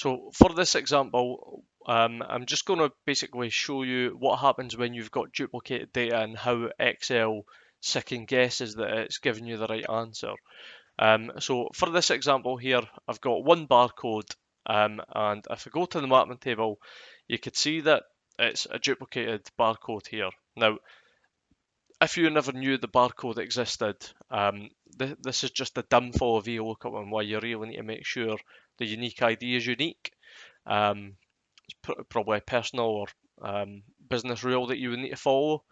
So for this example, I'm just going to basically show you what happens when you've got duplicated data and how Excel second guesses that it's giving you the right answer. So for this example here, I've got one barcode, and if I go to the mapping table, you could see that it's a duplicated barcode here. Now, if you never knew the barcode existed, this is just a downfall of VLOOKUP and why you really need to make sure the unique ID is unique. It's probably a personal or business rule that you would need to follow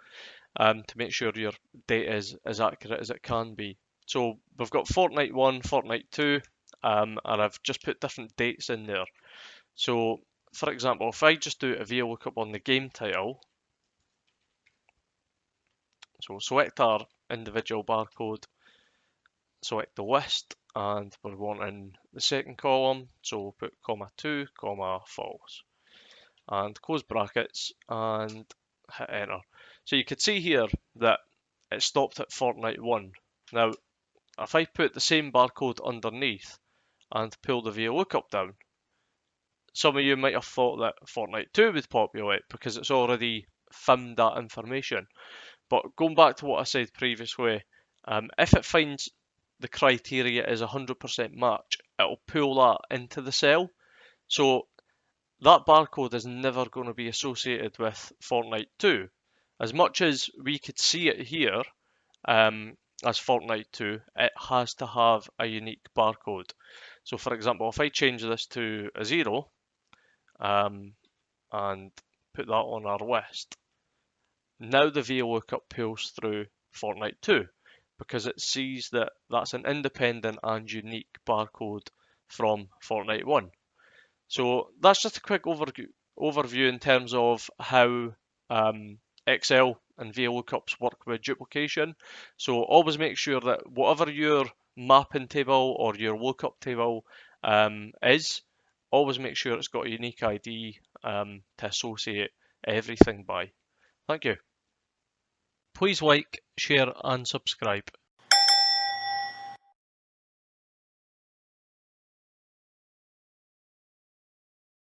to make sure your data is as accurate as it can be. So we've got fortnight 1, fortnight 2, and I've just put different dates in there. So for example, if I just do a VLOOKUP on the game title, so select our individual barcode, select the list, and we're wanting the second column, so we'll put comma 2, comma false, and close brackets and hit enter. So you can see here that it stopped at fortnight 1. Now, if I put the same barcode underneath and pull the VLOOKUP down, some of you might have thought that fortnight 2 would populate because it's already found that information. But going back to what I said previously, if it finds the criteria is 100% match, it'll pull that into the cell. So that barcode is never going to be associated with fortnight 2. As much as we could see it here as fortnight 2, it has to have a unique barcode. So for example, if I change this to a 0 and put that on our list, now the VLOOKUP pulls through fortnight 2 because it sees that that's an independent and unique barcode from fortnight 1. So that's just a quick overview in terms of how Excel and VLOOKUPs work with duplication. So always make sure that whatever your mapping table or your lookup table is, always make sure it's got a unique ID to associate everything by. Thank you. Please like, share and subscribe.